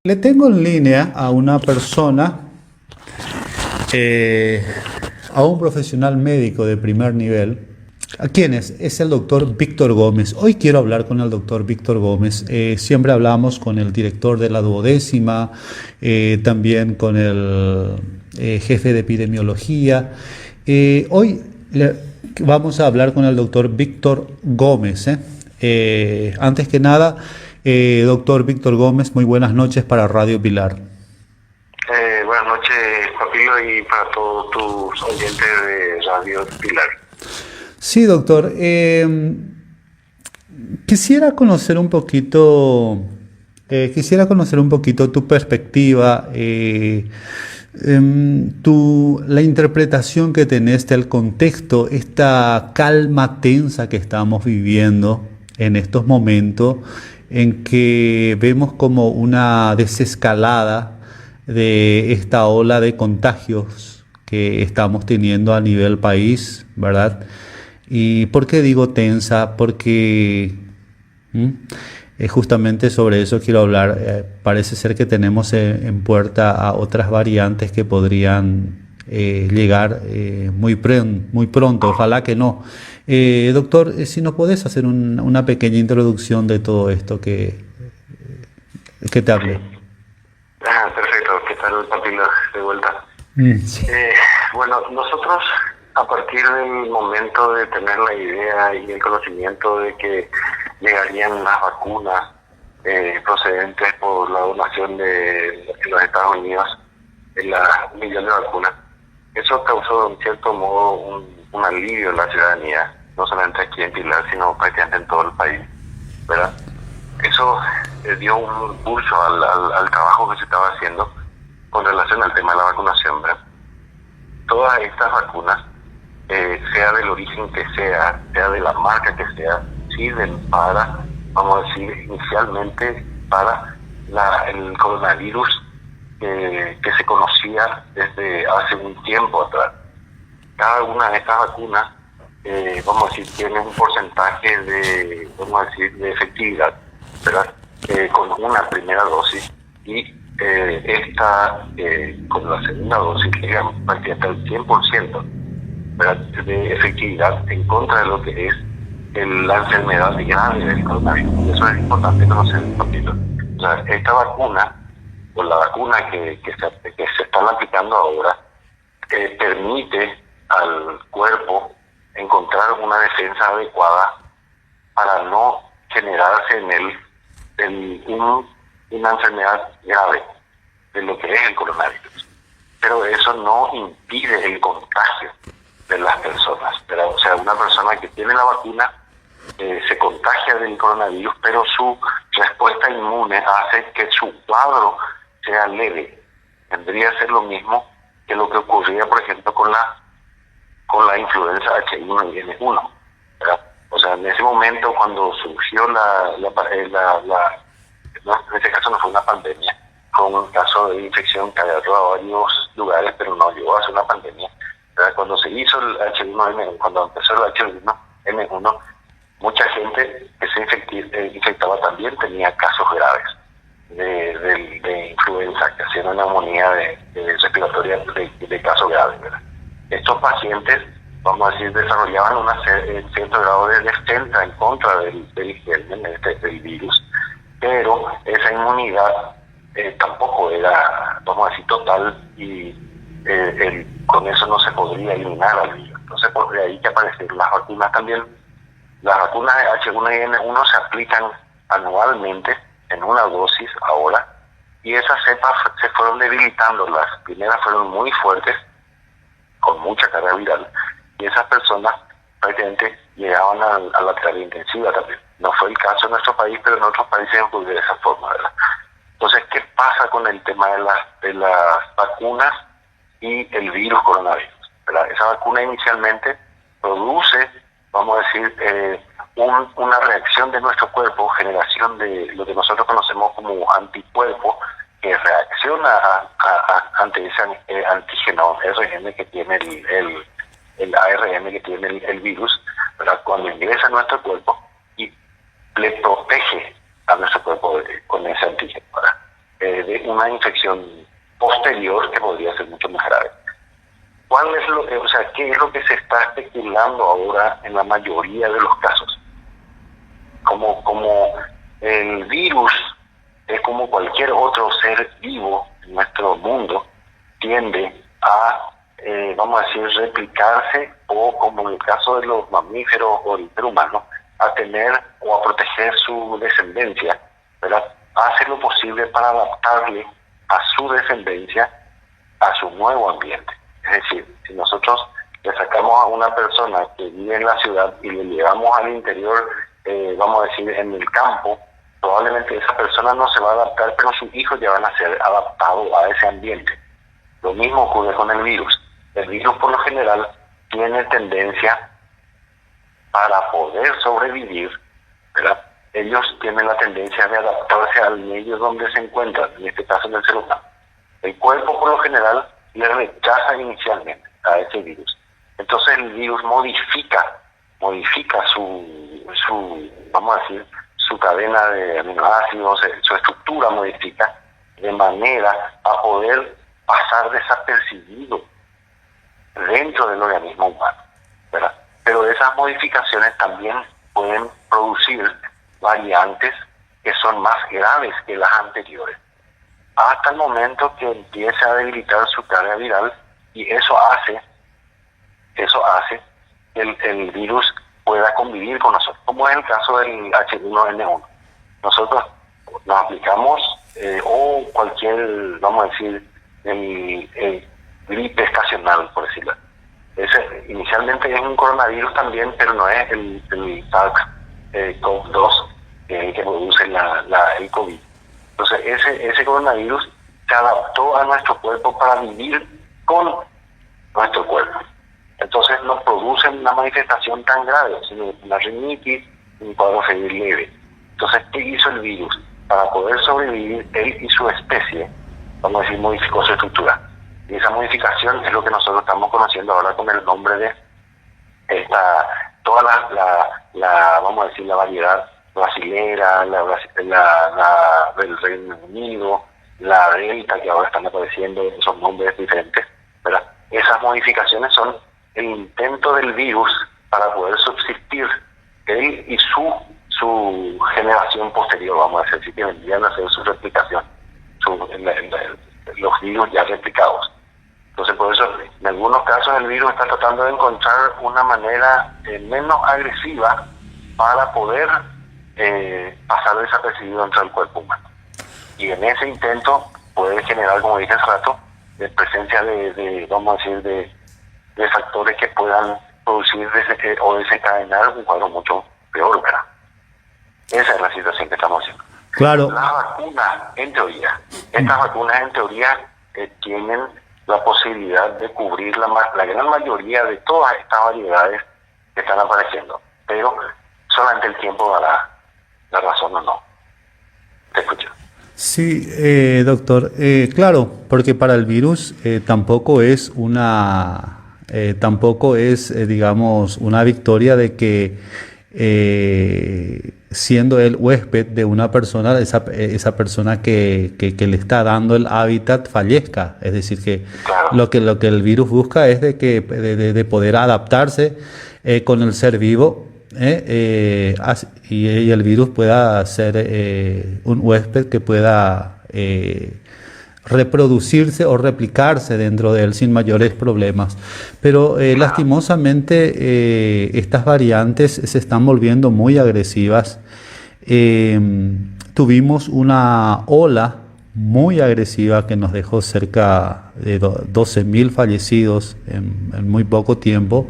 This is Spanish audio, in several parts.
Le tengo en línea a una persona, eh, a un profesional médico de primer nivel. ¿A quién es? Es el doctor Víctor Gómez. Hoy quiero hablar con el doctor Víctor Gómez. Siempre hablamos con el director de la duodécima, también con el jefe de epidemiología. Hoy vamos a hablar con el doctor Víctor Gómez. Antes que nada, doctor Víctor Gómez, muy buenas noches para Radio Pilar. Buenas noches, Papilo, y para todos tus oyentes de Radio Pilar. Sí, doctor. Quisiera conocer un poquito, tu perspectiva, la interpretación que tenés del contexto, esta calma tensa que estamos viviendo en estos momentos, en que vemos como una desescalada de esta ola de contagios que estamos teniendo a nivel país, ¿verdad? ¿Y por qué digo tensa? Porque justamente sobre eso quiero hablar. Parece ser que tenemos en puerta a otras variantes que podrían llegar muy pronto, ojalá que no. Doctor, si nos podés hacer una pequeña introducción de todo esto que te hablé. Perfecto, ¿qué tal, Papilo? De vuelta. Sí. Bueno, nosotros, a partir del momento de tener la idea y el conocimiento de que llegarían las vacunas procedentes por la donación de los Estados Unidos, en la millón de vacunas, eso causó, en cierto modo, un alivio en la ciudadanía, no solamente aquí en Pilar, sino prácticamente en todo el país, ¿verdad? Eso dio un impulso al trabajo que se estaba haciendo con relación al tema de la vacunación, ¿verdad? Todas estas vacunas, sea del origen que sea de la marca que sea, sirven para, vamos a decir, inicialmente para el coronavirus que se conocía desde hace un tiempo atrás. Cada una de estas vacunas, vamos a decir, tiene un porcentaje de efectividad, ¿verdad? Con una primera dosis, y esta con la segunda dosis llega prácticamente al 100%, ¿verdad?, de efectividad en contra de lo que es la enfermedad grave del coronavirus. Eso es importante conocer un poquito. O sea, esta vacuna, o la vacuna que se están aplicando ahora, permite al cuerpo encontrar una defensa adecuada para no generarse en él una enfermedad grave de lo que es el coronavirus. Pero eso no impide el contagio de las personas, ¿verdad? O sea, una persona que tiene la vacuna se contagia del coronavirus, pero su respuesta inmune hace que su cuadro sea leve. Vendría a ser lo mismo que lo que ocurría, por ejemplo, con la influenza H1N1, ¿verdad? O sea, en ese momento, cuando surgió no, en este caso no fue una pandemia, fue un caso de infección que agarró a varios lugares, pero no llegó a ser una pandemia, ¿verdad? Cuando se hizo el H1N1, cuando empezó el H1N1, mucha gente que se infectaba también tenía casos graves de influenza, que hacían una neumonía de respiratoria de casos graves, ¿verdad? Estos pacientes, vamos a decir, desarrollaban un cierto grado de defensa en contra del virus, pero esa inmunidad tampoco era, vamos a decir, total, y con eso no se podría eliminar al virus. Entonces, por ahí que aparecen las vacunas también. Las vacunas de H1N1 se aplican anualmente en una dosis ahora, y esas cepas se fueron debilitando. Las primeras fueron muy fuertes, con mucha carga viral, y esas personas prácticamente llegaban a la terapia intensiva también. No fue el caso en nuestro país, pero en otros países ocurrió de esa forma, ¿verdad? Entonces, ¿qué pasa con el tema de las vacunas y el virus coronavirus, ¿verdad? Esa vacuna inicialmente produce, vamos a decir, una reacción de nuestro cuerpo, generación de lo que nosotros conocemos como anticuerpo, que reacciona ante ese antígeno RN que tiene el ARN que tiene el virus, ¿verdad?, cuando ingresa a nuestro cuerpo, y le protege a nuestro cuerpo con ese antígeno, ¿verdad? de una infección posterior que podría ser mucho más grave. ¿Qué es lo que se está especulando ahora en la mayoría de los casos? Como el virus es como cualquier otro ser vivo en nuestro mundo, tiende a, vamos a decir, replicarse, o como en el caso de los mamíferos o el ser humano, a tener o a proteger su descendencia, ¿verdad? Hace lo posible para adaptarle a su descendencia a su nuevo ambiente. Es decir, si nosotros le sacamos a una persona que vive en la ciudad y le llevamos al interior, vamos a decir, en el campo, probablemente esa persona no se va a adaptar, pero sus hijos ya van a ser adaptados a ese ambiente. Lo mismo ocurre con el virus. El virus, por lo general, tiene tendencia, para poder sobrevivir, ¿verdad? Ellos tienen la tendencia de adaptarse al medio donde se encuentran, en este caso en el ser humano. El cuerpo, por lo general, le rechaza inicialmente a ese virus. Entonces el virus modifica su, vamos a decir, su cadena de aminoácidos, su estructura modifica, de manera a poder pasar desapercibido dentro del organismo humano, ¿verdad? Pero esas modificaciones también pueden producir variantes que son más graves que las anteriores, hasta el momento que empiece a debilitar su carga viral, y eso hace que el virus pueda convivir con nosotros, como es el caso del H1N1. Nosotros nos aplicamos, o cualquier, vamos a decir, el gripe estacional, por decirlo. Inicialmente es un coronavirus también, pero no es el SARS-CoV-2 que produce el COVID. Entonces ese coronavirus se adaptó a nuestro cuerpo para vivir con nuestro cuerpo. Entonces no produce una manifestación tan grave, sino una rinitis, un cuadro febril leve. Entonces, ¿qué hizo el virus? Para poder sobrevivir, él y su especie, vamos a decir, modificó su estructura. Y esa modificación es lo que nosotros estamos conociendo ahora con el nombre de toda la vamos a decir, la variedad brasilera, la del Reino Unido, la Delta, que ahora están apareciendo, esos nombres diferentes, ¿verdad? Esas modificaciones son el intento del virus para poder subsistir él y su generación posterior, vamos a decir, si que vendrían a hacer su replicación, los virus ya replicados. Entonces, por eso, en algunos casos el virus está tratando de encontrar una manera menos agresiva para poder pasar desapercibido dentro del cuerpo humano. Y en ese intento puede generar, como dije hace rato, de presencia vamos a decir, de factores que puedan producir o desencadenar un cuadro mucho peor, ¿verdad? Esa es la situación que estamos haciendo. Claro. Las vacunas, estas vacunas en teoría tienen la posibilidad de cubrir la gran mayoría de todas estas variedades que están apareciendo, pero solamente el tiempo dará la razón o no. Te escucho. Sí, doctor. Claro, porque para el virus tampoco es digamos, una victoria de que siendo el huésped de una persona, esa persona que le está dando el hábitat fallezca. Es decir, que claro, lo que el virus busca es de poder adaptarse con el ser vivo, y el virus pueda ser un huésped que pueda reproducirse o replicarse dentro de él sin mayores problemas. Pero lastimosamente estas variantes se están volviendo muy agresivas. Tuvimos una ola muy agresiva que nos dejó cerca de 12.000 fallecidos en muy poco tiempo,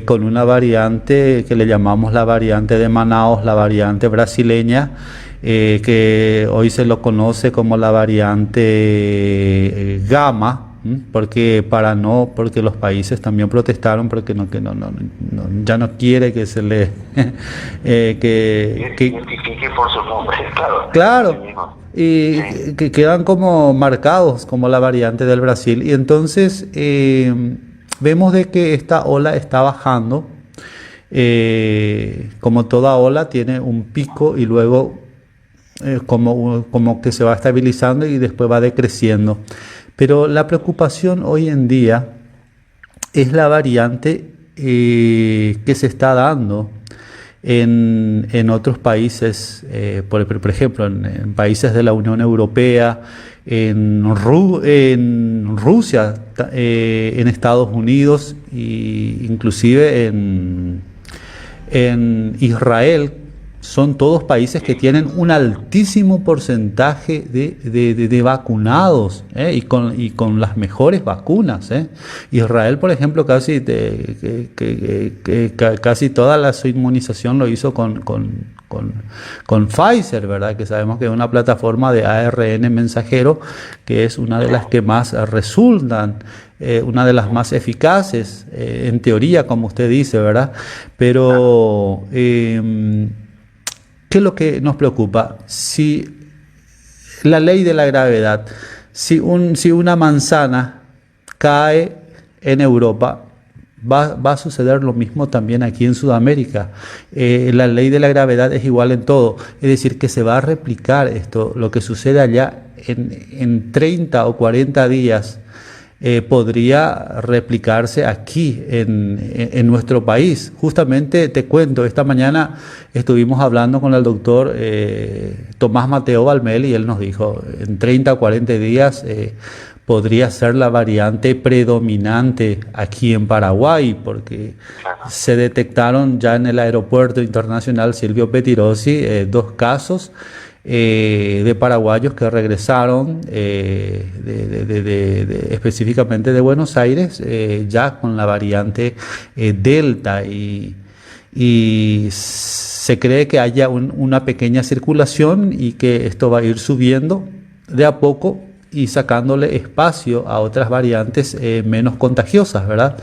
con una variante que le llamamos la variante de Manaus, la variante brasileña, que hoy se lo conoce como la variante Gamma, porque los países también protestaron porque ya no quiere que se le identifique por su nombre, claro, y sí, que quedan como marcados como la variante del Brasil. Y entonces vemos de que esta ola está bajando, como toda ola tiene un pico y luego como que se va estabilizando y después va decreciendo. Pero la preocupación hoy en día es la variante que se está dando en otros países, por ejemplo, en países de la Unión Europea, en Rusia, en Estados Unidos e inclusive en Israel. Son todos países que tienen un altísimo porcentaje de vacunados, y con las mejores vacunas. Israel, por ejemplo, casi toda su inmunización lo hizo con Pfizer, ¿verdad? Que sabemos que es una plataforma de ARN mensajero que es una de las que más resultan, una de las más eficaces, en teoría, como usted dice, ¿verdad? Pero ¿qué es lo que nos preocupa? Si la ley de la gravedad, si una manzana cae en Europa, va a suceder lo mismo también aquí en Sudamérica. La ley de la gravedad es igual en todo, es decir, que se va a replicar esto, lo que sucede allá en 30 o 40 días. Podría replicarse aquí en nuestro país. Justamente te cuento, esta mañana estuvimos hablando con el doctor Tomás Mateo Valmel y él nos dijo, en 30 o 40 días podría ser la variante predominante aquí en Paraguay, porque se detectaron ya en el aeropuerto internacional Silvio Pettirossi 2 casos de paraguayos que regresaron específicamente de Buenos Aires, ya con la variante Delta, y se cree que haya una pequeña circulación y que esto va a ir subiendo de a poco y sacándole espacio a otras variantes menos contagiosas, ¿verdad?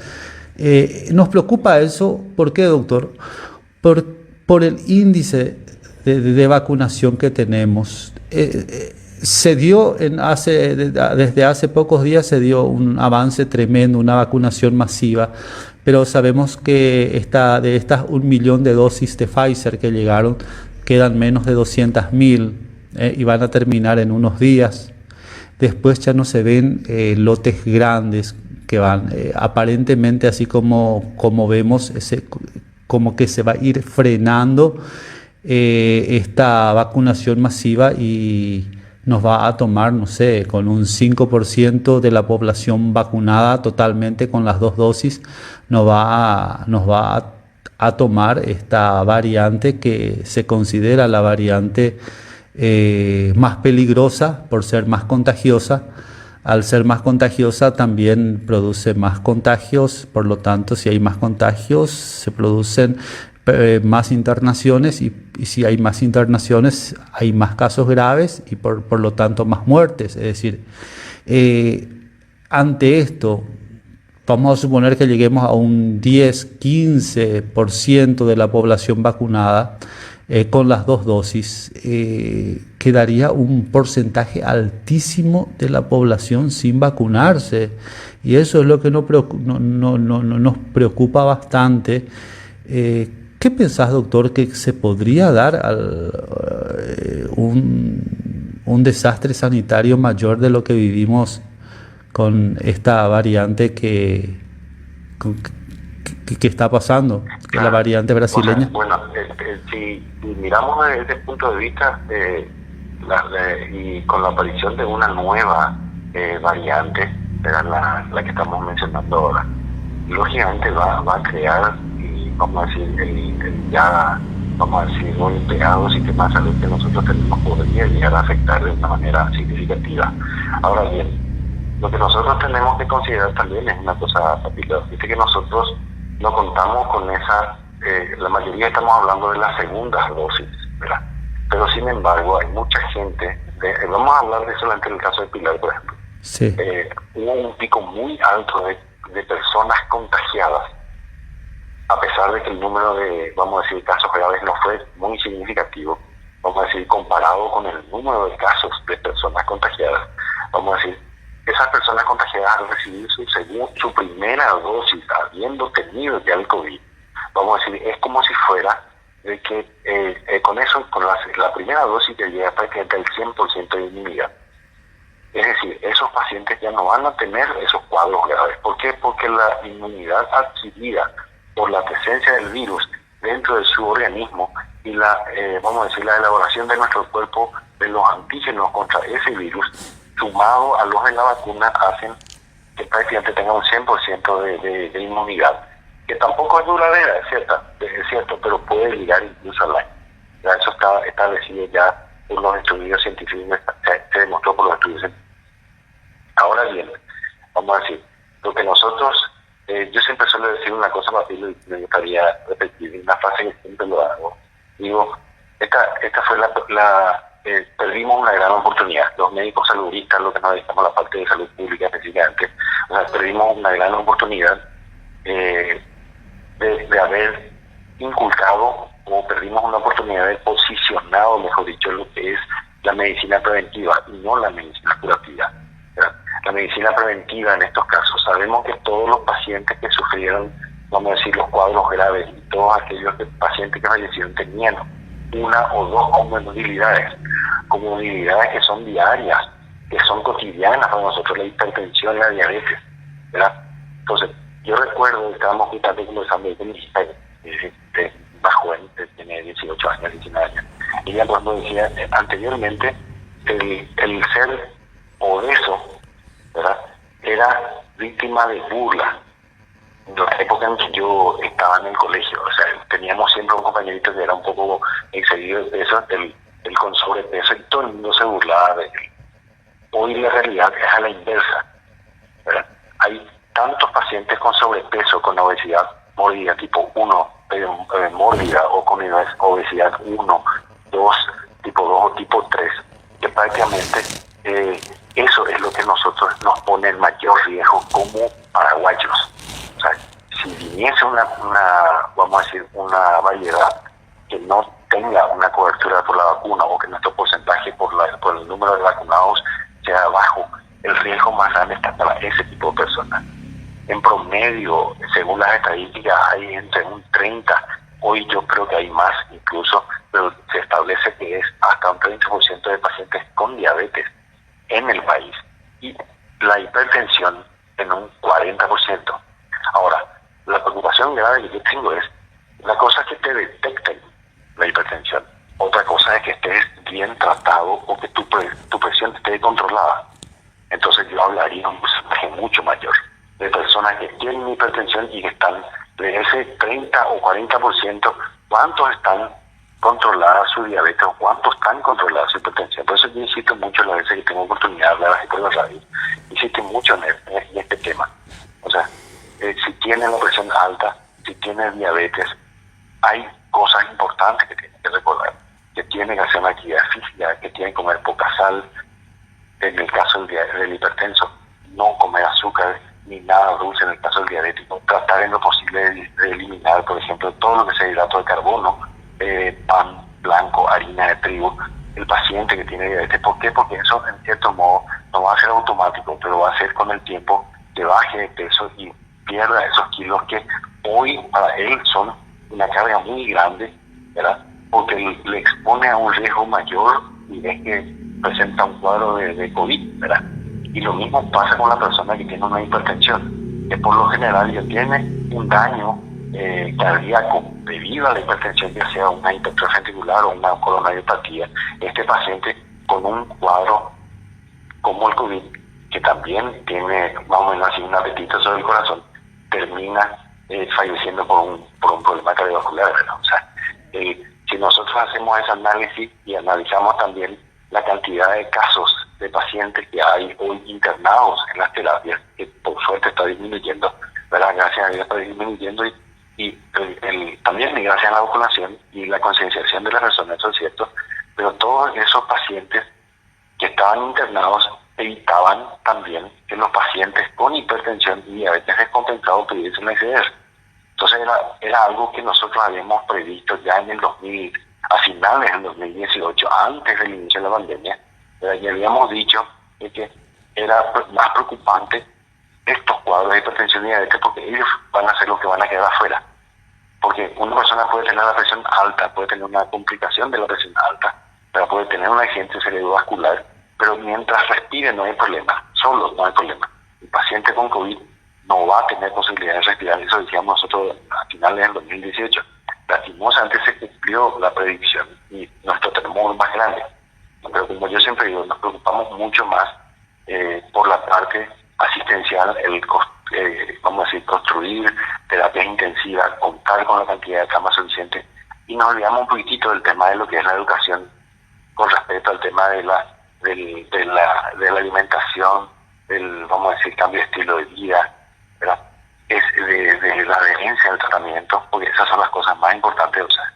Nos preocupa eso. ¿Por qué, doctor? Por el índice de vacunación que tenemos. Se dio desde hace pocos días se dio un avance tremendo, una vacunación masiva, pero sabemos que de estas 1 millón de dosis de Pfizer que llegaron, quedan menos de 200.000 y van a terminar en unos días. Después ya no se ven lotes grandes que van, aparentemente, así como vemos, como que se va a ir frenando esta vacunación masiva y nos va a tomar, no sé, con un 5% de la población vacunada totalmente con las 2 dosis, nos va a tomar esta variante que se considera la variante más peligrosa por ser más contagiosa. Al ser más contagiosa también produce más contagios, por lo tanto, si hay más contagios se producen más internaciones y si hay más internaciones hay más casos graves y por lo tanto más muertes. Es decir, ante esto vamos a suponer que lleguemos a un 10-15% de la población vacunada con las 2 dosis, quedaría un porcentaje altísimo de la población sin vacunarse, y eso es lo que nos preocupa bastante. ¿Qué pensás, doctor, que se podría dar un desastre sanitario mayor de lo que vivimos con esta variante que está pasando, que es la variante brasileña? Si miramos desde ese punto de vista, y con la aparición de una nueva variante, la que estamos mencionando ahora, lógicamente va a crear, vamos a decir, golpeado sistema de salud que nosotros tenemos podría llegar a afectar de una manera significativa. Ahora bien, lo que nosotros tenemos que considerar también es una cosa, Papito. Viste que nosotros no contamos con esa, la mayoría estamos hablando de las segundas dosis, ¿verdad? Pero sin embargo hay mucha gente, vamos a hablar de solamente en el caso de Pilar, por ejemplo. Sí. Hubo un pico muy alto de personas contagiadas, a pesar de que el número de, vamos a decir, casos graves no fue muy significativo, vamos a decir, comparado con el número de casos de personas contagiadas, vamos a decir, esas personas contagiadas al recibir su primera dosis, habiendo tenido ya el COVID, vamos a decir, es como si fuera de que con eso, con la primera dosis ya llega prácticamente al 100% de inmunidad. Es decir, esos pacientes ya no van a tener esos cuadros graves. ¿Por qué? Porque la inmunidad adquirida por la presencia del virus dentro de su organismo y la elaboración de nuestro cuerpo de los antígenos contra ese virus, sumado a los de la vacuna, hacen que prácticamente tenga un 100% de inmunidad, que tampoco es duradera, es cierto, pero puede llegar incluso al año. Ya eso está establecido ya por los estudios científicos, se demostró por los estudios científicos. Ahora bien, vamos a decir, lo que nosotros, yo siempre suelo decir una cosa, Matilde, y me gustaría repetir una frase que siempre lo hago. Digo, esta fue perdimos una gran oportunidad. Los médicos saludistas, los que nos dedicamos a la parte de salud pública específicamente, perdimos una gran oportunidad de haber inculcado, o perdimos una oportunidad de posicionado, mejor dicho, lo que es la medicina preventiva y no la medicina curativa. La medicina preventiva en estos casos, sabemos que todos los pacientes que sufrieron, vamos a decir, los cuadros graves y todos aquellos pacientes que fallecieron tenían una o dos comorbilidades que son diarias, que son cotidianas para nosotros, la hipertensión y la diabetes, ¿verdad? Entonces, yo recuerdo, estábamos justamente conversando con mi hija, más joven, tiene 18 años, 19 años, y ella cuando decía, anteriormente, el ser obeso, ¿verdad?, era víctima de burla. En la época en que yo estaba en el colegio, teníamos siempre un compañerito que era un poco excedido de peso, el con sobrepeso, y todo el mundo se burlaba de él. Hoy la realidad es a la inversa, ¿verdad? Hay tantos pacientes con sobrepeso, con obesidad mórbida tipo 1, mórbida, o con obesidad 1, 2, tipo 2 o tipo 3, que prácticamente eso es lo que nosotros nos pone en mayor riesgo como paraguayos. O sea, si viniese una variedad que no tenga una cobertura por la vacuna, o que nuestro porcentaje por el número de vacunados sea bajo, el riesgo más grande está para ese tipo de personas. En promedio, según las estadísticas, hay entre un 30, hoy yo creo que hay más incluso, pero se establece que es hasta un 30% de pacientes con diabetes en el país, y la hipertensión en un 40%. Ahora, la preocupación grave que yo tengo es, una cosa es que te detecten la hipertensión, otra cosa es que estés bien tratado o que tu presión esté controlada. Entonces yo hablaría un porcentaje mucho mayor de personas que tienen hipertensión y que están de ese 30 o 40%, ¿cuántos están controladas su diabetes o cuántos están controladas su hipertensión? Por eso yo insisto mucho las veces que tengo oportunidad de hablar aquí por la radio, insisto mucho en este tema. O sea, si tienen la presión alta, si tienen diabetes, hay cosas importantes que tienen que recordar, que tienen que hacer una actividad física, que tienen que comer poca sal, en el caso del hipertenso, no comer azúcar ni nada dulce en el caso del diabético, tratar en lo posible de eliminar, por ejemplo, todo lo que sea hidrato de carbono, pan blanco, harina de trigo, el paciente que tiene diabetes. ¿Por qué? Porque eso en cierto modo no va a ser automático, pero va a ser con el tiempo que baje de peso y pierda esos kilos que hoy para él son una carga muy grande, ¿verdad? Porque le expone a un riesgo mayor y es que presenta un cuadro de COVID, ¿verdad? Y lo mismo pasa con la persona que tiene una hipertensión, que por lo general ya tiene un daño cardíaco debido a la hipertensión, ya sea una hipertrofia ventricular o una coronariopatía. Este paciente con un cuadro como el COVID, que también tiene, vamos a decir así, un apetito sobre el corazón, termina falleciendo por un problema cardiovascular, ¿verdad? O sea, si nosotros hacemos ese análisis y analizamos también la cantidad de casos de pacientes que hay hoy internados en las terapias, que por suerte está disminuyendo, ¿verdad? Gracias a Dios está disminuyendo, y también gracias a la vacunación y la concienciación de las personas, eso es cierto, pero todos esos pacientes que estaban internados evitaban también que los pacientes con hipertensión y diabetes descompensados pudiesen acceder. Entonces era algo que nosotros habíamos previsto ya en el 2000, a finales del 2018, antes del inicio de la pandemia, ya habíamos dicho que era más preocupante estos cuadros de hipertensión y diabetes, porque ellos van a ser los que van a quedar afuera. Porque una persona puede tener la presión alta, puede tener una complicación de la presión alta, pero puede tener un accidente cerebrovascular, pero mientras respire no hay problema, solo no hay problema. El paciente con COVID no va a tener posibilidad de respirar, eso decíamos nosotros a finales del 2018. Lastimosamente se cumplió la predicción y nuestro temor más grande. Pero como yo siempre digo, nos preocupamos mucho más por la parte asistencial, vamos a decir, construir terapias intensivas, contar con la cantidad de camas suficiente, y nos olvidamos un poquitito del tema de lo que es la educación con respecto al tema de la alimentación, del, vamos a decir, cambio de estilo de vida, ¿verdad? Es de la adherencia al tratamiento, porque esas son las cosas más importantes, o sea,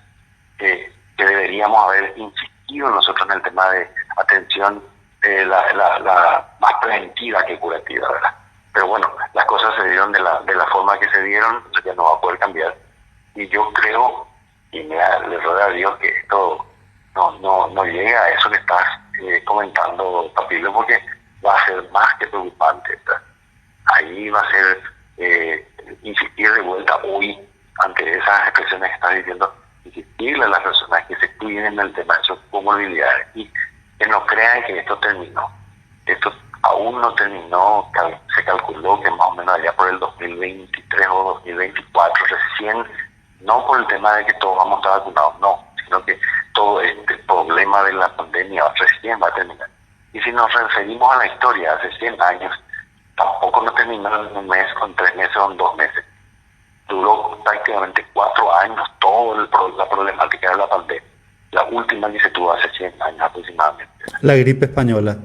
que deberíamos haber insistido nosotros en el tema de atención, la más preventiva que curativa, ¿verdad? Pero bueno, las cosas se dieron de la forma que se dieron, ya no va a poder cambiar. Y yo creo, y le ruego a Dios que esto no llegue a eso que estás comentando, Papilo, porque va a ser más que preocupante, ¿verdad? Ahí va a ser insistir de vuelta hoy ante esas expresiones que estás diciendo, insistirle a las personas que se cuiden del tema de sus comorbilidades y que no crean que esto terminó. Esto aún no terminó, se calculó que más o menos allá por el 2023 o 2024 recién, no por el tema de que todos vamos a estar vacunados, no, sino que todo este problema de la pandemia recién va a terminar. Y si nos referimos a la historia, hace 100 años, tampoco no terminó en un mes, con 3 meses o en 2 meses. Duró prácticamente 4 años toda la problemática de la pandemia. La última que se tuvo hace 100 años aproximadamente. La gripe española.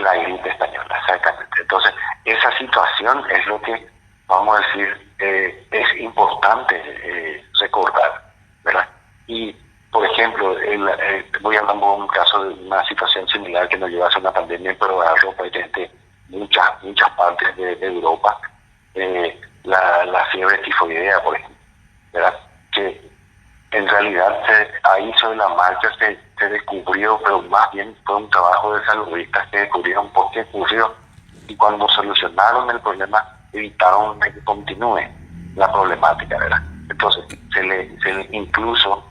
La gripe española, exactamente. Entonces, esa situación es lo que, vamos a decir, es importante recordar, ¿verdad? Y, por ejemplo, voy hablando de un caso de una situación similar que nos llevó a hacer una pandemia, pero agarró prácticamente muchas partes de Europa. La fiebre tifoidea, por ejemplo, ¿verdad? Que en realidad ahí sobre la marcha se descubrió, pero más bien fue un trabajo de saludistas que descubrieron por qué ocurrió, y cuando solucionaron el problema evitaron que continúe la problemática, ¿verdad? Entonces se le incluso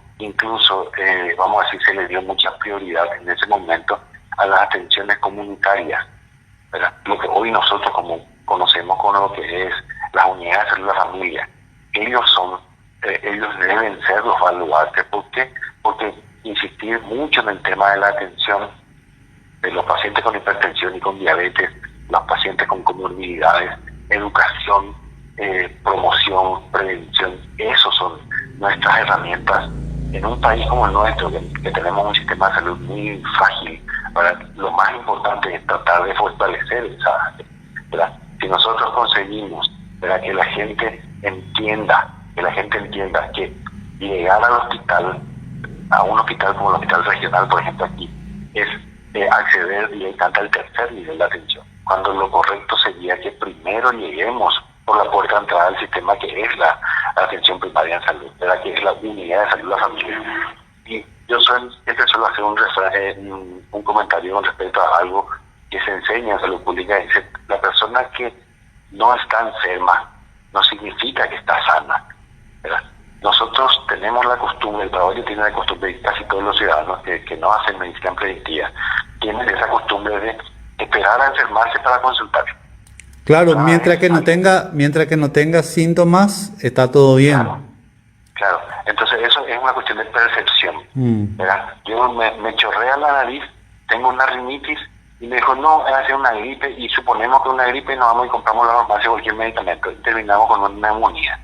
vamos a decir, se le dio mucha prioridad en ese momento a las atenciones comunitarias, ¿verdad? Lo que hoy nosotros como conocemos con lo que es las unidades de salud de la familia. Ellos deben ser los baluartes. ¿Por qué? Porque insistir mucho en el tema de la atención de los pacientes con hipertensión y con diabetes, los pacientes con comorbilidades, educación, promoción, prevención, esos son nuestras herramientas en un país como el nuestro, que tenemos un sistema de salud muy frágil. Ahora, lo más importante es tratar de fortalecer esa área, ¿verdad? Si nosotros conseguimos, ¿verdad?, que la gente entienda que llegar al hospital, a un hospital como el hospital regional, por ejemplo, aquí, es acceder directamente al tercer nivel de atención, cuando lo correcto sería que primero lleguemos por la puerta de entrada del sistema, que es la atención primaria en salud, ¿verdad?, que es la unidad de salud de la familia. Y yo siempre suelo hacer un comentario con respecto a algo que se enseña en salud pública. Dice, la persona que no está enferma no significa que está sana, ¿verdad? Nosotros tenemos la costumbre, el trabajo tiene la costumbre, y casi todos los ciudadanos que no hacen medicina predictiva tienen esa costumbre de esperar a enfermarse para consultar. Claro, mientras que no tenga síntomas, está todo bien. Claro. Entonces eso es una cuestión de percepción, ¿verdad? Yo me chorrea la nariz, tengo una rinitis, y me dijo, no, es hacer una gripe, y suponemos que una gripe nos vamos y compramos la farmacia cualquier medicamento, y terminamos con una neumonía,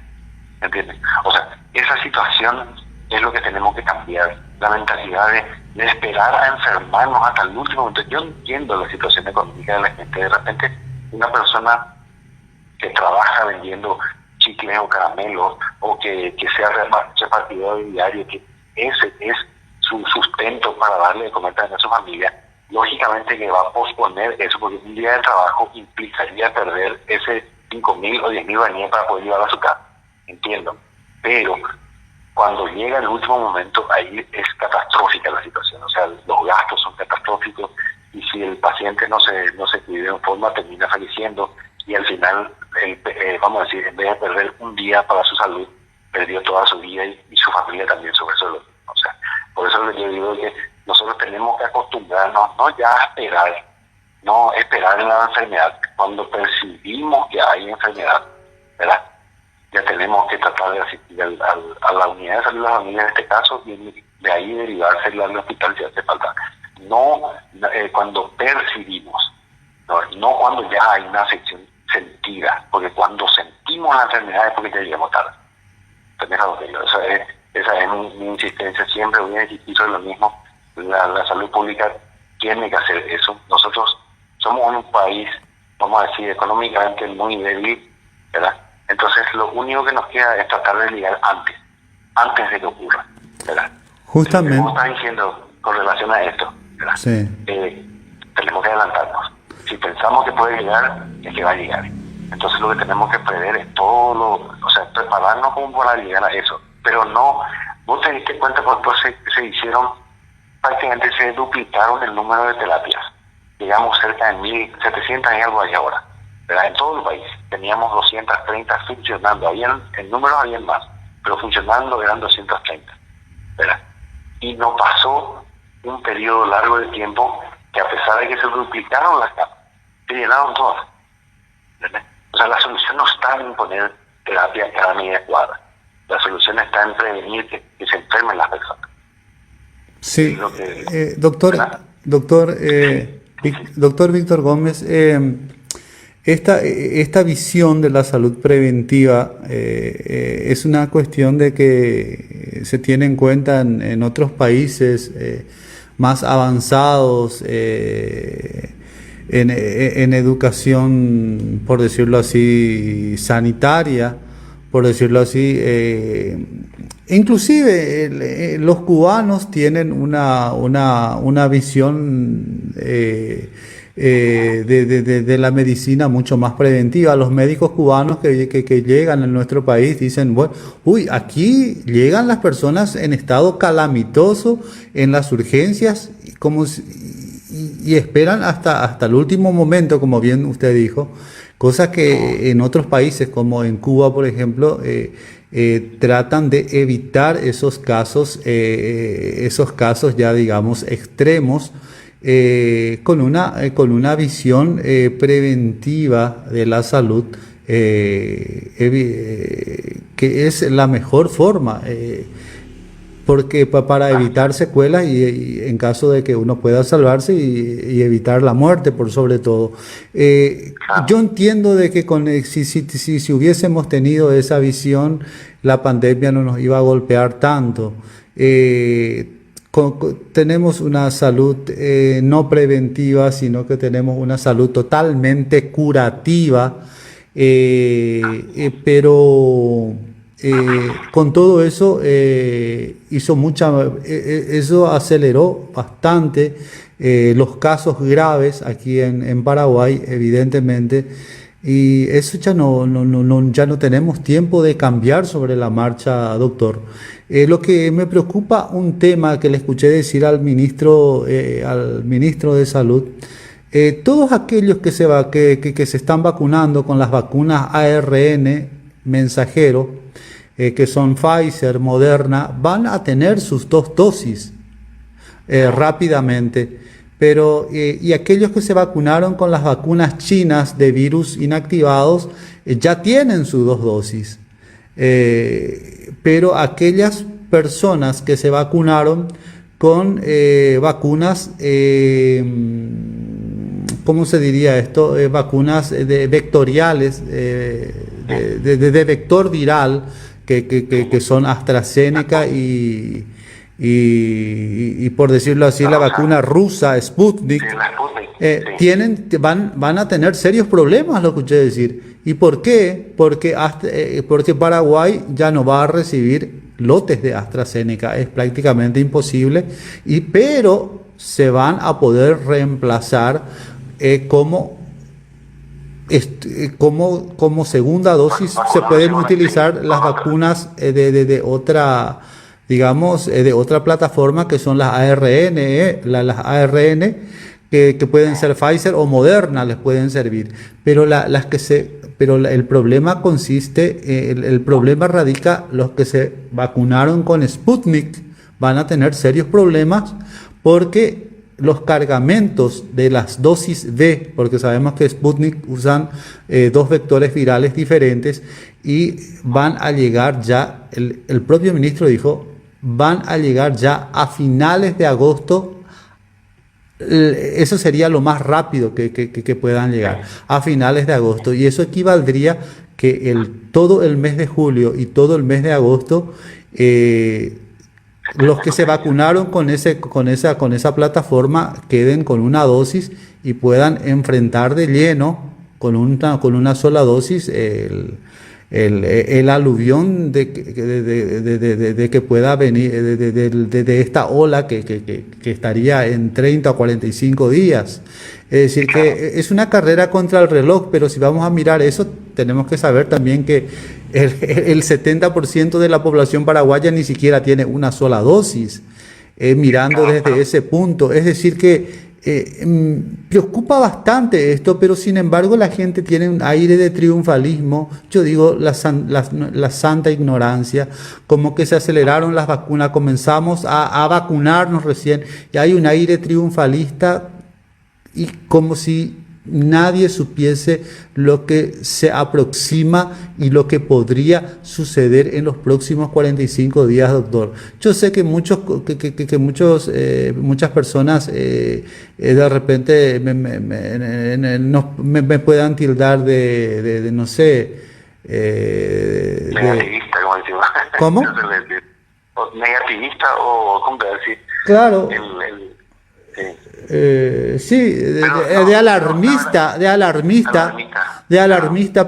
¿entiendes? O sea, esa situación es lo que tenemos que cambiar, la mentalidad de esperar a enfermarnos hasta el último momento. Yo entiendo la situación económica de la gente. De repente, una persona que trabaja vendiendo chicles o caramelos, o que sea repartidor diario, que ese es su sustento para darle de comer también a su familia, lógicamente que va a posponer eso, porque un día de trabajo implicaría perder ese 5.000 o 10.000 guaraníes para poder llevar a su casa. Entiendo. Pero cuando llega el último momento, ahí es catastrófica la situación. O sea, los gastos son catastróficos, y si el paciente no se cuide en forma, termina falleciendo, y al final, vamos a decir, en vez de perder un día para su salud, perdió toda su vida y su familia también sobre eso. O sea, por eso yo digo que nosotros tenemos que acostumbrarnos no ya a esperar, no esperar en la enfermedad. Cuando percibimos que hay enfermedad, ¿verdad? Ya tenemos que tratar de asistir a la unidad de salud de la familia en este caso y de ahí derivarse al hospital si hace falta. No cuando percibimos, no cuando ya hay una afección sentida, porque cuando sentimos la enfermedad es porque ya llegamos tarde. Esa es mi insistencia, siempre voy a insistir sobre lo mismo. La salud pública tiene que hacer eso. Nosotros somos un país, vamos a decir, económicamente muy débil, ¿verdad? Entonces lo único que nos queda es tratar de llegar antes de que ocurra, ¿verdad? Justamente. Como estás diciendo con relación a esto, ¿verdad? Sí. Tenemos que adelantarnos. Si pensamos que puede llegar, es que va a llegar. Entonces lo que tenemos que prever es prepararnos como para llegar a eso. Pero no, vos te diste cuenta cuando se hicieron, prácticamente se duplicaron el número de terapias. Llegamos cerca de 1.700 y algo hay ahora, ¿verdad? En todo el país teníamos 230 funcionando, en números habían más, pero funcionando eran 230, ¿verdad? Y no pasó un periodo largo de tiempo que a pesar de que se duplicaron las camas, se llenaron todas, ¿verdad? O sea, la solución no está en poner terapia cada media cuadra, la solución está en prevenir que se enfermen las personas. Sí, doctor Víctor Gómez, esta visión de la salud preventiva es una cuestión de que se tiene en cuenta en otros países más avanzados en educación, por decirlo así, sanitaria, por decirlo así. Inclusive los cubanos tienen una visión de la medicina mucho más preventiva. Los médicos cubanos que llegan a nuestro país dicen, bueno, aquí llegan las personas en estado calamitoso en las urgencias y esperan hasta el último momento, como bien usted dijo, cosa que en otros países como en Cuba, por ejemplo, tratan de evitar esos casos ya digamos extremos, con una visión preventiva de la salud, que es la mejor forma, porque para evitar secuelas y en caso de que uno pueda salvarse y evitar la muerte por sobre todo. Yo entiendo de que si hubiésemos tenido esa visión, la pandemia no nos iba a golpear tanto. Tenemos una salud no preventiva, sino que tenemos una salud totalmente curativa, pero con todo eso eso aceleró bastante los casos graves aquí en Paraguay, evidentemente, y eso ya no tenemos tiempo de cambiar sobre la marcha, doctor. Lo que me preocupa, un tema que le escuché decir al ministro de Salud, todos aquellos que se están vacunando con las vacunas ARN mensajero, que son Pfizer, Moderna, van a tener sus 2 dosis rápidamente, pero y aquellos que se vacunaron con las vacunas chinas de virus inactivados ya tienen sus 2 dosis, pero aquellas personas que se vacunaron con vacunas, ¿cómo se diría esto? Vacunas vectoriales, de vector viral, que son AstraZeneca y por decirlo así, la vacuna rusa Sputnik, van a tener serios problemas, lo escuché decir. ¿Y por qué? Porque Paraguay ya no va a recibir lotes de AstraZeneca, es prácticamente imposible, pero se van a poder reemplazar como segunda dosis. Se pueden utilizar las vacunas de otra, digamos, de otra plataforma, que son las ARN, que pueden ser Pfizer o Moderna, les pueden servir, pero las que se pero el problema consiste, el problema radica, los que se vacunaron con Sputnik van a tener serios problemas porque los cargamentos de las dosis B, porque sabemos que Sputnik usan dos vectores virales diferentes y van a llegar ya, el propio ministro dijo, van a llegar ya a finales de agosto. Eso sería lo más rápido que puedan llegar a finales de agosto, y eso equivaldría que todo el mes de julio y todo el mes de agosto los que se vacunaron con esa plataforma queden con una dosis y puedan enfrentar de lleno con una sola dosis el aluvión de que pueda venir de esta ola que estaría en 30 o 45 días. Es decir, que es una carrera contra el reloj, pero si vamos a mirar eso, tenemos que saber también que el 70% de la población paraguaya ni siquiera tiene una sola dosis, mirando desde ese punto. Es decir, que preocupa bastante esto, pero sin embargo la gente tiene un aire de triunfalismo, yo digo la santa ignorancia, como que se aceleraron las vacunas, comenzamos a vacunarnos recién, y hay un aire triunfalista y como si nadie supiese lo que se aproxima y lo que podría suceder en los próximos 45 días, doctor. Yo sé que muchas personas de repente me puedan tildar de no sé... negativista, como decimos. ¿Cómo? Negativista o ¿cómo decir? Claro. Sí, de alarmista,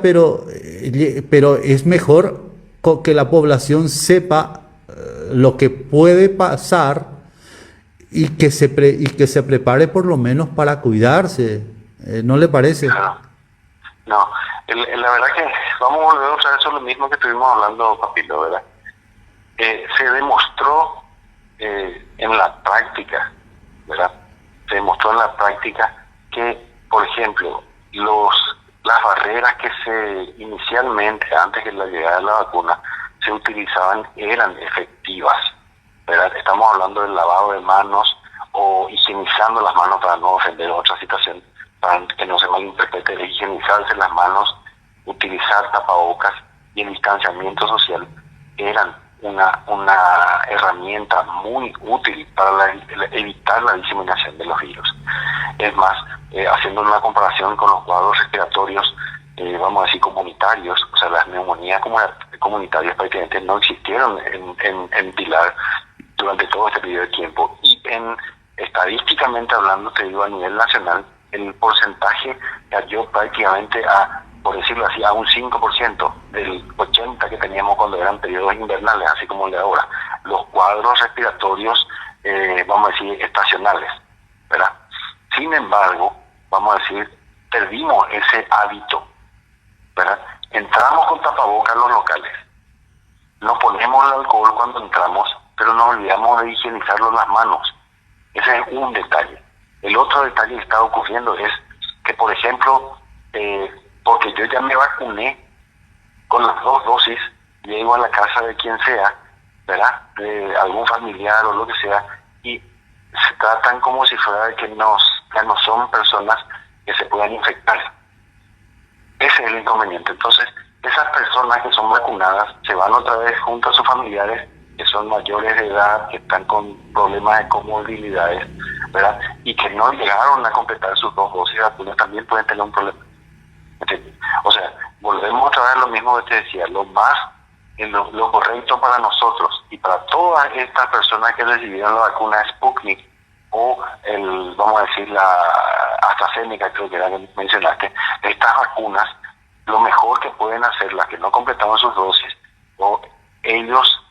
pero es mejor que la población sepa lo que puede pasar y que se prepare por lo menos para cuidarse. ¿No le parece? No, la verdad que vamos a volver otra vez a lo mismo que estuvimos hablando, Papito, ¿verdad? Se demostró en la práctica, ¿verdad? Se demostró en la práctica que, por ejemplo, las barreras que inicialmente, antes de la llegada de la vacuna, se utilizaban eran efectivas, ¿verdad? Estamos hablando del lavado de manos o higienizando las manos, para no ofender otra situación, para que no se malinterprete, de higienizarse las manos, utilizar tapabocas y el distanciamiento social eran una herramienta muy útil para evitar la diseminación de los virus. Es más, haciendo una comparación con los cuadros respiratorios, vamos a decir comunitarios, o sea, las neumonías comunitarias prácticamente no existieron en Pilar durante todo este periodo de tiempo, y estadísticamente hablando, te digo, a nivel nacional, el porcentaje cayó prácticamente por decirlo así, a un 5% del 80% que teníamos cuando eran periodos invernales, así como el de ahora. Los cuadros respiratorios, vamos a decir, estacionales, ¿verdad? Sin embargo, vamos a decir, perdimos ese hábito, ¿verdad? Entramos con tapabocas a los locales, nos ponemos el alcohol cuando entramos, pero nos olvidamos de higienizarnos las manos. Ese es un detalle. El otro detalle que está ocurriendo es que, por ejemplo, porque yo ya me vacuné con las 2 dosis, llego a la casa de quien sea, ¿verdad? De algún familiar o lo que sea, y se tratan como si fuera de que ya no son personas que se puedan infectar. Ese es el inconveniente. Entonces, esas personas que son vacunadas se van otra vez junto a sus familiares que son mayores de edad, que están con problemas de comorbilidades, ¿verdad? Y que no llegaron a completar sus 2 dosis de vacuna, también pueden tener un problema. O sea, volvemos otra vez a lo mismo que te decía, lo correcto para nosotros y para todas estas personas que recibieron la vacuna Sputnik o vamos a decir, la AstraZeneca, creo que era que mencionaste, estas vacunas, lo mejor que pueden hacer las que no completaron sus dosis, o ellos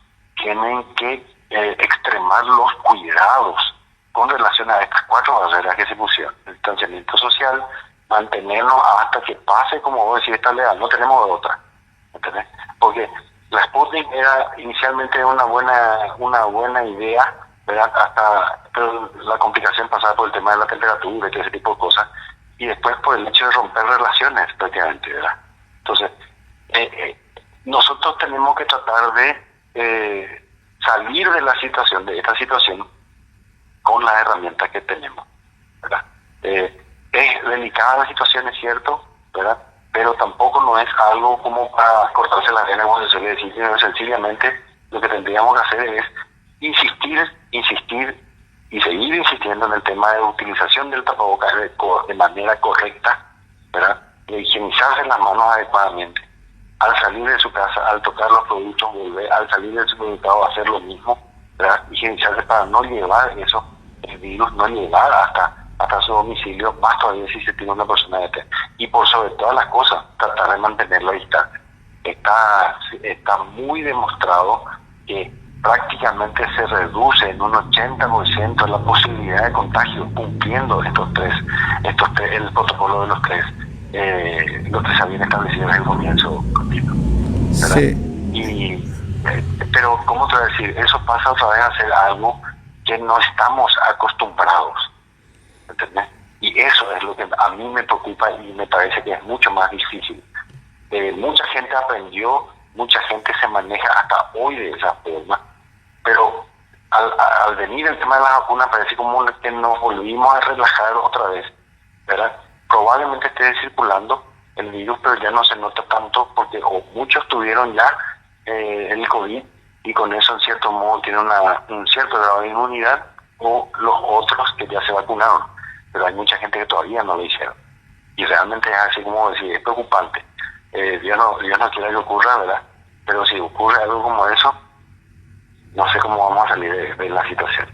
tienen que extremar los cuidados con relación a estas 4 barreras que se pusieron: el distanciamiento social, mantenernos hasta que pase, como vos decís, esta legal, no tenemos de otra, ¿entendés? Porque la Sputnik era inicialmente una buena idea, ¿verdad? Pero la complicación pasaba por el tema de la temperatura y todo ese tipo de cosas, y después por el hecho de romper relaciones prácticamente, ¿verdad? Entonces, nosotros tenemos que tratar de salir de esta situación, con las herramientas que tenemos, ¿verdad? Es delicada la situación, es cierto, ¿verdad? Pero tampoco no es algo como para cortarse las venas, como se suele decir, sino sencillamente lo que tendríamos que hacer es insistir y seguir insistiendo en el tema de utilización del tapabocas de manera correcta, ¿verdad? De higienizarse las manos adecuadamente. Al salir de su casa, al tocar los productos, al salir del supermercado, hacer lo mismo, ¿verdad? Higienizarse para no llevar el virus, no llegar hasta su domicilio, más todavía si se tiene una persona de té. Y por sobre todas las cosas, tratar de mantener la distancia. Está muy demostrado que prácticamente se reduce en un 80% la posibilidad de contagio cumpliendo el protocolo de los tres se habían establecido desde el comienzo, ¿verdad? Sí. Pero, ¿cómo te voy a decir? Eso pasa otra vez a ser algo que no estamos acostumbrados, ¿entendés? Y eso es lo que a mí me preocupa y me parece que es mucho más difícil. Mucha gente aprendió, mucha gente se maneja hasta hoy de esa forma, pero al venir el tema de la vacuna parece como que nos volvimos a relajar otra vez, ¿verdad? Probablemente esté circulando el virus, pero ya no se nota tanto porque muchos tuvieron ya el COVID y con eso en cierto modo tienen un cierto grado de inmunidad, o los otros que ya se vacunaron, pero hay mucha gente que todavía no lo hicieron. Y realmente es así como decir, es preocupante. Dios no quiera que ocurra, ¿verdad? Pero si ocurre algo como eso, no sé cómo vamos a salir de la situación.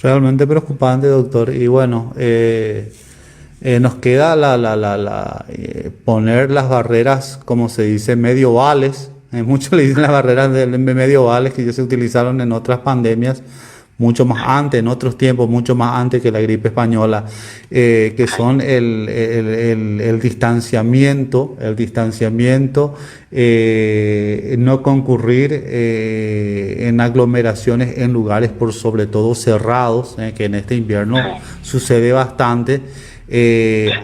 Realmente preocupante, doctor. Y bueno, nos queda poner las barreras, como se dice, medievales. Muchos le dicen las barreras medievales que ya se utilizaron en otras pandemias, mucho más antes, en otros tiempos, mucho más antes que la gripe española, que son el distanciamiento, no concurrir en aglomeraciones en lugares por sobre todo cerrados, que en este invierno sucede bastante.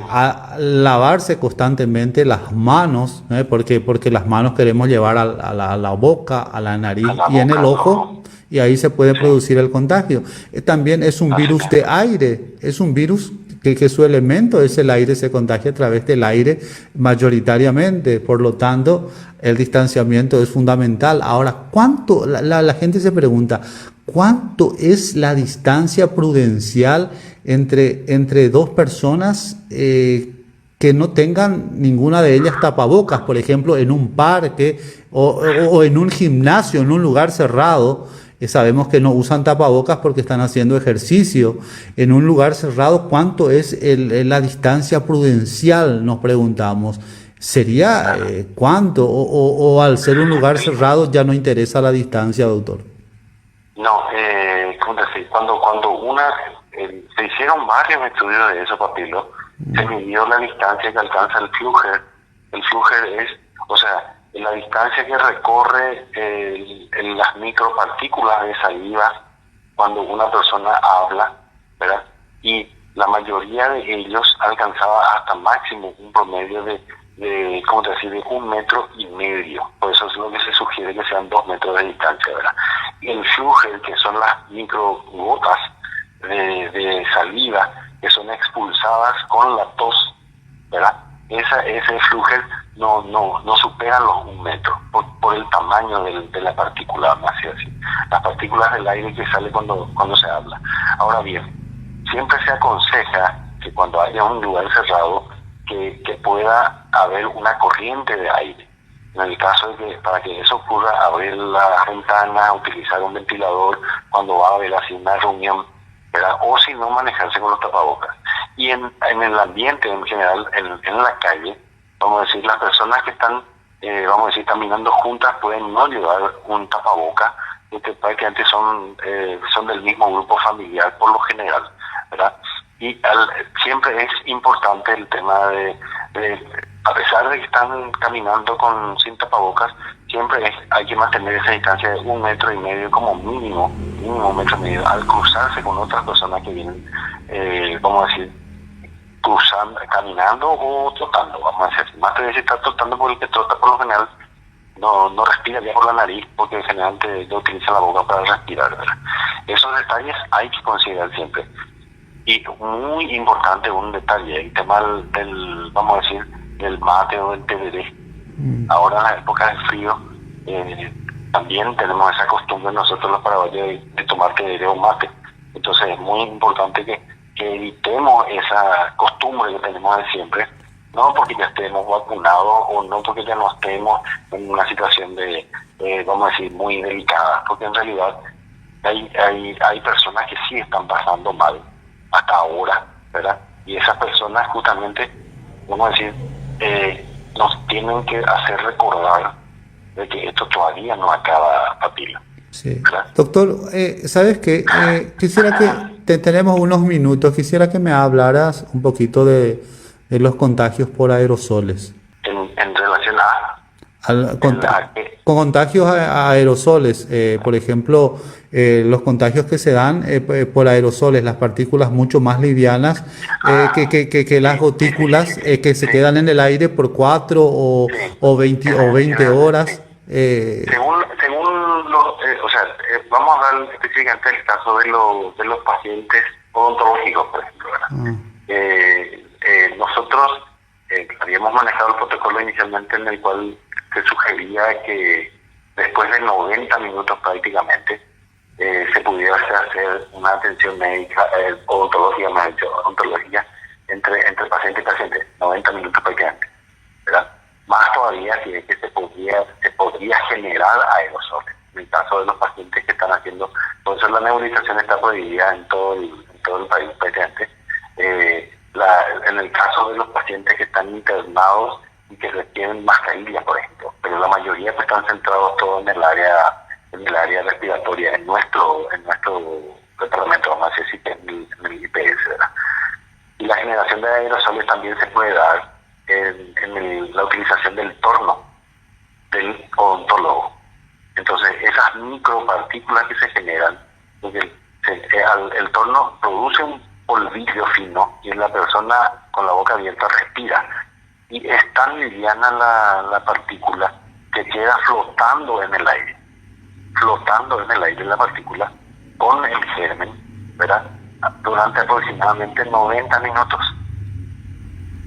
A lavarse constantemente las manos, porque las manos queremos llevar a la boca, a la nariz y en el ojo, y ahí se puede producir el contagio. También es un virus de aire, es un virus que su elemento es el aire, se contagia a través del aire mayoritariamente, por lo tanto el distanciamiento es fundamental. Ahora, ¿cuánto? La gente se pregunta, ¿cuánto es la distancia prudencial entre dos personas que no tengan ninguna de ellas tapabocas? Por ejemplo, en un parque o en un gimnasio, en un lugar cerrado, sabemos que no usan tapabocas porque están haciendo ejercicio. En un lugar cerrado, ¿cuánto es la distancia prudencial? Nos preguntamos. ¿Sería cuánto? O al ser un lugar cerrado ya no interesa la distancia, doctor? No, ¿cómo decir? Cuando se hicieron varios estudios de eso, Papilo, se midió la distancia que alcanza el Fluger. El Fluger es, o sea, la distancia que recorre las micropartículas de saliva cuando una persona habla, ¿verdad? Y la mayoría de ellos alcanzaba hasta máximo un promedio de ¿cómo te decir?, de 1,5 metros. Por eso es lo que se sugiere que sean 2 metros de distancia, ¿verdad? Y el Fluger, que son las microgotas de saliva que son expulsadas con la tos, ¿verdad? Ese Fluger no supera los 1 metro por el tamaño de la partícula, más así. Las partículas del aire que sale cuando se habla. Ahora bien, siempre se aconseja que cuando haya un lugar cerrado que pueda haber una corriente de aire. En el caso de que para que eso ocurra, abrir las ventanas, utilizar un ventilador cuando va a haber así una reunión, ¿verdad? O si no, manejarse con los tapabocas. Y en el ambiente en general, en la calle, vamos a decir, las personas que están, vamos a decir, caminando juntas pueden no llevar un tapaboca, porque prácticamente son del mismo grupo familiar por lo general, ¿verdad? Y siempre es importante el tema de a pesar de que están caminando sin tapabocas, siempre hay que mantener esa distancia de 1,5 metros como mínimo 1,5 metros al cruzarse con otras personas que vienen, vamos a decir, cruzando, caminando o trotando, vamos a decir. Más te si está trotando, porque el que trota por lo general no respira ya por la nariz, porque generalmente ya utiliza la boca para respirar, ¿verdad? Esos detalles hay que considerar siempre. Y muy importante un detalle, el tema vamos a decir, del mate o del tereré. Ahora en la época del frío, también tenemos esa costumbre nosotros los paraguayos de tomar tereré o mate. Entonces es muy importante que evitemos esa costumbre que tenemos de siempre, no porque ya estemos vacunados o no porque ya no estemos en una situación vamos a decir, muy delicada, porque en realidad hay personas que sí están pasando mal hasta ahora, ¿verdad? Y esas personas justamente, vamos a decir, nos tienen que hacer recordar de que esto todavía no acaba, Papila. Sí. Doctor, ¿sabes qué? Quisiera que tenemos unos minutos, quisiera que me hablaras un poquito de los contagios por aerosoles. En relación a... con contagios a aerosoles, por ejemplo, los contagios que se dan por aerosoles, las partículas mucho más livianas que las gotículas que se quedan en el aire por 4 o 20 horas. Vamos a hablar específicamente del caso de los pacientes odontológicos, por ejemplo, ¿verdad? Nosotros habíamos manejado el protocolo inicialmente en el cual se sugería que después de 90 minutos prácticamente se pudiera hacer una atención médica, odontológica, más dicho, odontológica, entre paciente y paciente, 90 minutos prácticamente, ¿verdad? Más todavía si es que se podría generar aerosoles. En el caso de los pacientes que están haciendo, por eso la nebulización está prohibida en todo el país prácticamente. En el caso de los pacientes que están internados y que requieren mascarillas, por ejemplo, pero la mayoría pues están centrados todos en el área respiratoria, en nuestro departamento, vamos a decir, en el IPS, ¿verdad? Y la generación de aerosoles también se puede dar en la utilización del torno del odontólogo. Entonces, esas micropartículas que se generan, porque el torno produce un polvillo fino y la persona con la boca abierta respira. Y es tan liviana la partícula que queda flotando en el aire la partícula con el germen, ¿verdad? Durante aproximadamente 90 minutos.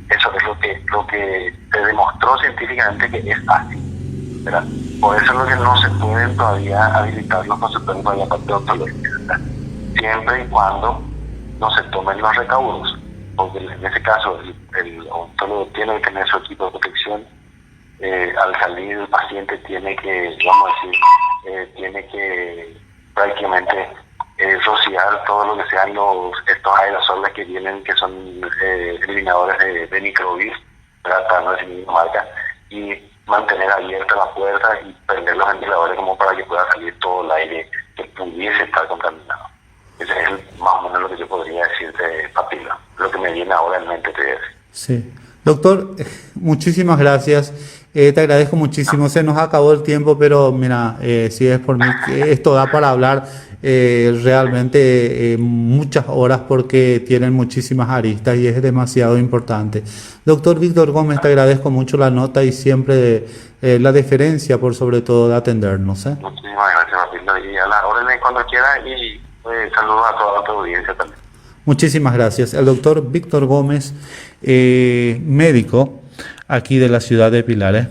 Eso es lo que se demostró científicamente que es así, ¿verdad? Por eso es lo que no se pueden todavía habilitar los consultorios de la parte odontológica, ¿verdad? Siempre y cuando no se tomen los recaudos, porque en ese caso el odontólogo tiene que tener su equipo de protección. Al salir el paciente tiene que, vamos a decir, prácticamente rociar todo lo que sean estos aerosoles que vienen, que son eliminadores de microbios, ¿verdad? Para no decir ninguna marca, y mantener abierta la puerta y prender los ventiladores como para que pueda salir todo el aire que pudiese estar contaminado. Ese es más o menos lo que yo podría decir de Papila, lo que me viene ahora en mente te voy a decir. Sí. Doctor, muchísimas gracias. Te agradezco muchísimo. Se nos acabó el tiempo, pero mira, si es por mí, esto da para hablar realmente muchas horas porque tienen muchísimas aristas y es demasiado importante. Doctor Víctor Gómez, te agradezco mucho la nota y siempre la deferencia por sobre todo de atendernos. Muchísimas gracias, Matilda, y a la orden cuando quiera, y saludos a toda tu audiencia también. Muchísimas gracias. El doctor Víctor Gómez, médico aquí de la ciudad de Pilar.